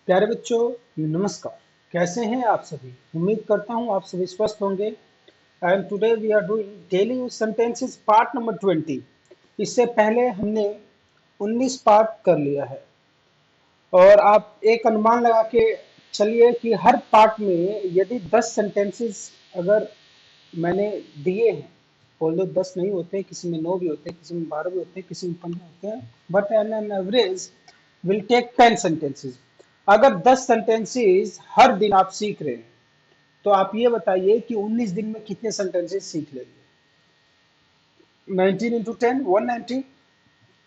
प्यारे बच्चों, नमस्कार। कैसे हैं आप सभी? उम्मीद करता हूं आप सभी स्वस्थ होंगे। And today we are doing daily use sentences part number 20। इससे पहले हमने 19 पार्ट कर लिया है और आप एक अनुमान लगा के चलिए कि हर पार्ट में यदि 10 सेंटेंसेस अगर मैंने दिए हैं, ऑल्दो 10 नहीं होते, किसी में 9 भी होते हैं, किसी में 12 भी होते हैं, किसी में 15 होते हैं, but an average will take 10 sentences. अगर 10 सेंटेंसेस हर दिन आप सीख रहे हैं तो आप ये बताइए कि 19 दिन में कितने सेंटेंसेस सीख लेंगे? 19 इंटू 10 190,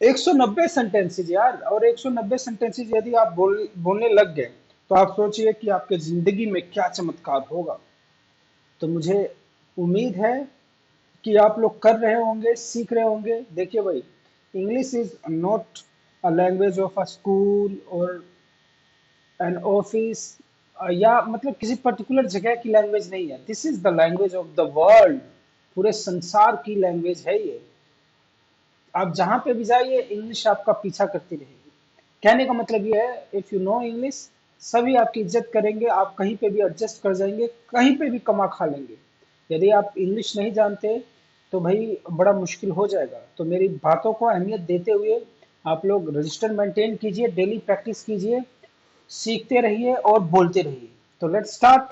190 सेंटेंसेस यार। और 190 सेंटेंसेस यदि आप बोलने लग गए तो आप सोचिए कि आपके जिंदगी में क्या चमत्कार होगा। तो मुझे उम्मीद है कि आप लोग कर रहे होंगे, सीख रहे होंगे। देखिए भाई, English is not a language of a school और एन ऑफिस, या मतलब किसी पर्टिकुलर जगह की लैंग्वेज नहीं है। This is the language of the world. पूरे संसार की लैंग्वेज है ये। आप जहां पे भी जाइए, इंग्लिश आपका पीछा करती रहेगी। कहने का मतलब ये है, इफ यू नो इंग्लिश, सभी आपकी इज्जत करेंगे, आप कहीं पे भी एडजस्ट कर जाएंगे, कहीं पे भी कमा खा लेंगे। यदि आप इंग्लिश नहीं जानते तो भाई बड़ा मुश्किल हो जाएगा। तो मेरी बातों को अहमियत देते हुए आप लोग रजिस्टर मेंटेन कीजिए, डेली प्रैक्टिस कीजिए, सीखते रहिए और बोलते रहिए। तो लेट्स स्टार्ट।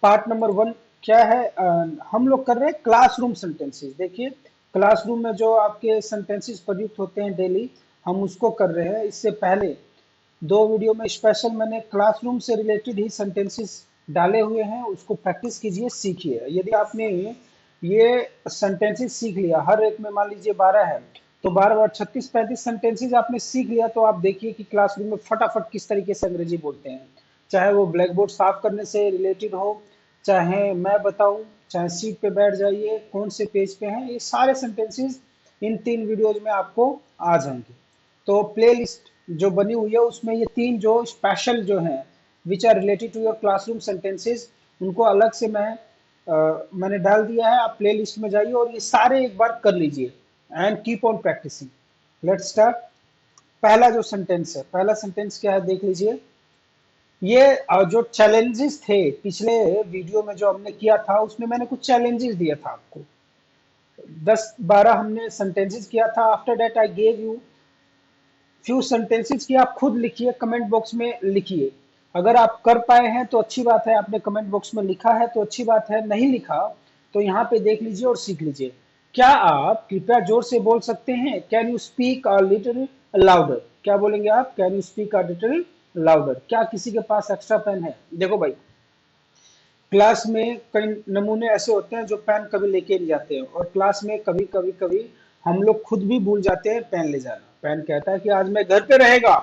पार्ट नंबर 1 क्या है? हम लोग कर रहे हैं क्लासरूम सेंटेंसेस। देखिए, क्लासरूम में जो आपके सेंटेंसेस प्रयुक्त होते हैं डेली, हम उसको कर रहे हैं। इससे पहले दो वीडियो में स्पेशल मैंने क्लासरूम से रिलेटेड ही सेंटेंसेस डाले हुए हैं, उसको प्रैक्टिस कीजिए, सीखिए। यदि आपने ये सेंटेंसेस सीख लिया, हर एक में मान लीजिए 12 है, तो 12 बार 36-35 सेंटेंसेस आपने सीख लिया, तो आप देखिए कि क्लासरूम में फटाफट किस तरीके से अंग्रेजी बोलते हैं। चाहे वो ब्लैक बोर्ड साफ करने से रिलेटेड हो, चाहे मैं बताऊं, चाहे सीट पे बैठ जाइए, कौन से पेज पे हैं, ये सारे सेंटेंसेस इन 3 वीडियोज में आपको आ जाएंगे। तो प्लेलिस्ट जो बनी हुई है उसमें ये 3 जो स्पेशल जो हैं, which are related to your classroom sentences, उनको अलग से मैंने डाल दिया है। आप प्ले लिस्ट में जाइए और ये सारे एक बार कर लीजिए and keep on practicing. Let's start. पहला जो सेंटेंस है, पहला सेंटेंस क्या है देख लीजिए। ये जो चैलेंजेस थे पिछले वीडियो में जो हमने किया था, उसमें मैंने कुछ चैलेंजेस दिया था आपको। 10-12 हमने सेंटेंसेस किया था। After that I gave you few sentences की आप खुद लिखिए, कमेंट बॉक्स में लिखिए। अगर आप कर पाए हैं तो अच्छी बात है, आपने कमेंट बॉक्स में लिखा है तो अच्छी बात है, नहीं लिखा तो यहाँ पे देख लीजिए और सीख लीजिए। क्या आप कृपया जोर से बोल सकते हैं? Can you speak a little louder? क्या बोलेंगे आप? Can you speak a little louder? क्या किसी के पास एक्स्ट्रा पेन है? देखो भाई, क्लास में कई नमूने ऐसे होते हैं जो पेन कभी लेके नहीं जाते हैं, और क्लास में कभी कभी कभी हम लोग खुद भी भूल जाते हैं पेन ले जाना। पेन कहता है कि आज मैं घर पे रहेगा,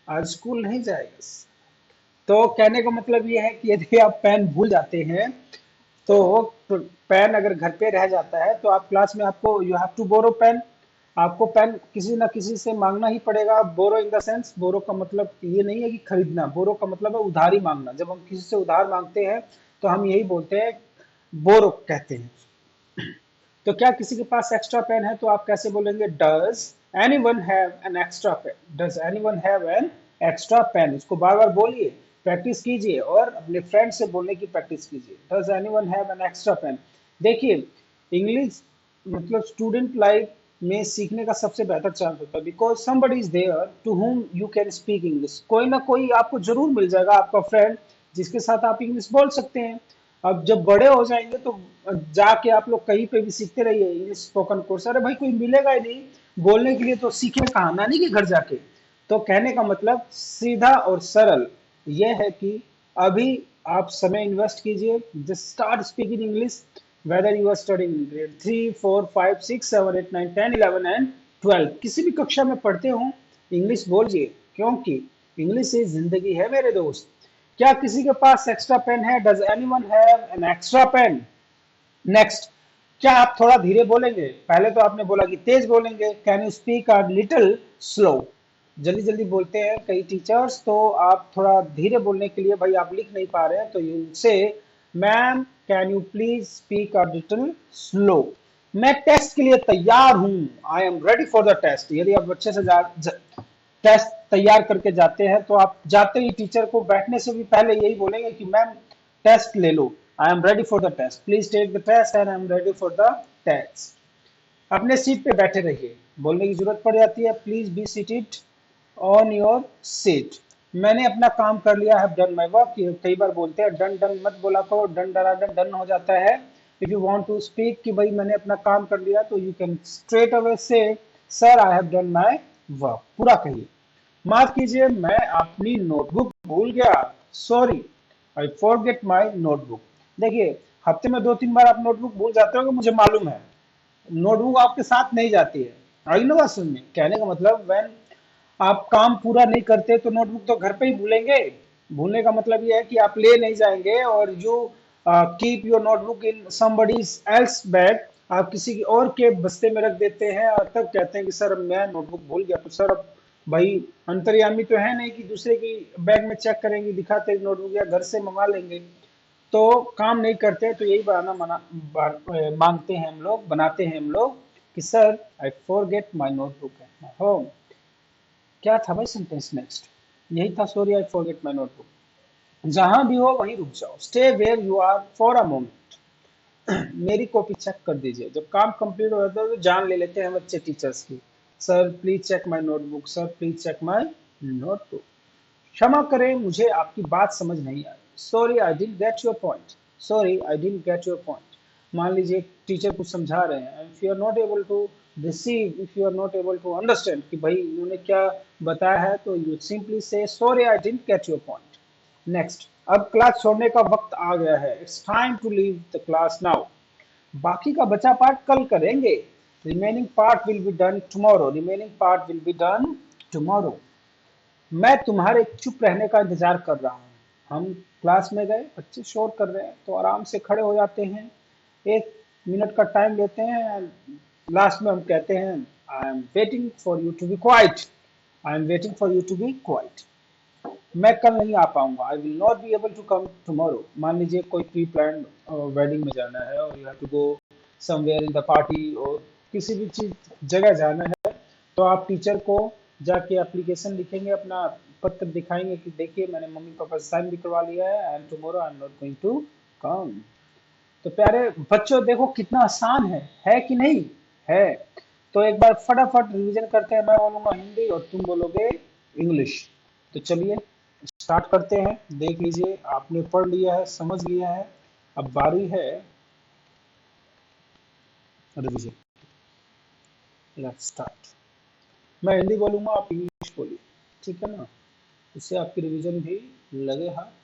आज स्कूल नहीं जाएगा। तो कहने का मतलब ये है कि यदि आप पेन भूल जाते हैं तो पेन अगर घर पे रह जाता है तो आप क्लास में, आपको you have to borrow pen. आपको पेन किसी ना किसी से मांगना ही पड़ेगा। बोरो इन द सेंस, बोरो का मतलब ये नहीं है कि खरीदना, बोरो का मतलब है उधारी मांगना। जब हम किसी से उधार मांगते हैं तो हम यही बोलते हैं, बोरो कहते हैं। तो क्या किसी के पास एक्स्ट्रा पेन है? तो आप कैसे बोलेंगे? Does anyone have an extra pen? Does anyone have an extra pen? इसको बार बार बोलिए, प्रैक्टिस कीजिए और अपने फ्रेंड से बोलने की प्रैक्टिस कीजिए। Does anyone have an extra pen? देखिए, इंग्लिश मतलब स्टूडेंट लाइफ में सीखने का सबसे बेहतर चांस होता है, because somebody is there to whom you can speak English. कोई ना कोई आपको जरूर मिल जाएगा, आपका फ्रेंड, जिसके साथ आप इंग्लिश बोल सकते हैं। अब जब बड़े हो जाएंगे तो जाके आप लोग कहीं पे भी सीखते रहिए इंग्लिश स्पोकन कोर्स। अरे भाई, कोई मिलेगा ही नहीं बोलने के लिए, तो सीखे कहाँ? नानी के घर जाके। तो कहने का मतलब सीधा और सरल ये है कि अभी आप समय इन्वेस्ट कीजिए, just start speaking English. Whether you are studying grade 3, 4, 5, 6, 7, 8, 9, 10, 11 and 12, किसी भी कक्षा में पढ़ते हो, इंग्लिश बोलिए, क्योंकि इंग्लिश ही जिंदगी है मेरे दोस्त। क्या किसी के पास एक्स्ट्रा पेन है? Does anyone have an extra pen? Next, क्या आप थोड़ा धीरे बोलेंगे? पहले तो आपने बोला कि तेज बोलेंगे। Can you speak a little slow? जल्दी जल्दी बोलते हैं कई टीचर्स, तो आप थोड़ा धीरे बोलने के लिए, भाई आप लिख नहीं पा रहे हैं तो you say, ma'am can you please speak a little slow? मैं टेस्ट के लिए तैयार हूं, I am ready for the test. यदि आप अच्छे से टेस्ट तैयार करके जाते हैं, तो आप जाते ही टीचर को बैठने से भी पहले यही बोलेंगे कि मैम टेस्ट ले लो, I am ready for the test, please take the test and I am ready for the test. अपने सीट पे बैठे रहिए, बोलने की जरूरत पड़ जाती है, please be seated on your seat. मैंने अपना काम कर लिया है, डन माई वर्क। कई बार बोलते हैं डन डन मत बोला करो, डन डरा डन डन हो जाता है। If you want to speak कि भाई मैंने अपना काम कर लिया, तो यू कैन स्ट्रेट अवे से sir I have done my work, पूरा कहिए। माफ कीजिए मैं अपनी नोटबुक भूल गया, sorry I forget my notebook. देखिए हफ्ते में 2-3 बार आप नोटबुक भूल जाते हो, मुझे मालूम है, नोटबुक आपके साथ नहीं जाती है। आई नो बात सुनने कहने का मतलब, व्हेन आप काम पूरा नहीं करते तो नोटबुक तो घर पे ही भूलेंगे। भूलने का मतलब ये है कि आप ले नहीं जाएंगे और you keep your notebook in somebody's else bag, आप किसी की और के बस्ते में रख देते हैं और तब कहते हैं कि सर मैं नोटबुक भूल गया। तो सर अब भाई अंतर्यामी तो है नहीं कि दूसरे की बैग में चेक करेंगे, दिखाते नोटबुक, या घर से मंगा लेंगे। तो काम नहीं करते तो यही बहाना मांगते हैं हम लोग, बनाते हैं हम लोग कि sir I forget my notebook at my home. क्या था भाई सेंटेंस नेक्स्ट, यही था, sorry I forget my notebook. जहां भी हो वहीं रुक जाओ, stay where you are for a moment. मेरी कॉपी चेक कर दीजिए। जब काम कंप्लीट हो जाता है तो जान ले लेते हैं बच्चे टीचर्स की, sir please check my notebook, sir please check my notebook. क्षमा करें मुझे आपकी बात समझ नहीं आई, sorry I didn't get your point, sorry I didn't get your point. मान लीजिए टीचर कुछ समझा रहे हैं, if you are not able to receive, if you are not able to understand कि भाई उन्होंने क्या बताया है, तो you simply say sorry I didn't get your point. Next, अब क्लास छोड़ने का वक्त आ गया है, it's time to leave the class now. बाकी का बचा पार्ट कल करेंगे, remaining part will be done tomorrow, remaining part will be done tomorrow. मैं तुम्हारे चुप रहने का इंतजार कर रहा हूँ। हम क्लास में गए, बच्चे शोर कर रहे हैं तो आराम से खड़े हो जाते हैं, 1 मिनट का टाइम लेते हैं, लास्ट में हम कहते हैं I am waiting for you to be quiet, I am waiting for you to be quiet. मैं कल नहीं आ पाऊंगा, I will not be able to come tomorrow. मान लीजिए कोई प्री प्लान वेडिंग में जाना है और you have to go somewhere in the party, और किसी भी चीज जगह जाना है, तो आप टीचर को जाके एप्लीकेशन लिखेंगे, अपना पत्र दिखाएंगे कि देखिए मैंने मम्मी पापा से साइन भी करवा लिया है, and tomorrow I am not going to come. तो प्यारे बच्चों देखो कितना आसान है कि नहीं है। तो एक बार फटाफट रिवीजन करते हैं, मैं बोलूंगा हिंदी और तुम बोलोगे इंग्लिश। तो चलिए स्टार्ट करते हैं। देख लीजिए आपने पढ़ लिया है, समझ लिया है, अब बारी है रिवीजन। Let's start. मैं हिंदी बोलूंगा, आप इंग्लिश बोलिए, ठीक है ना, इससे आपकी रिवीजन भी लगे हाथ।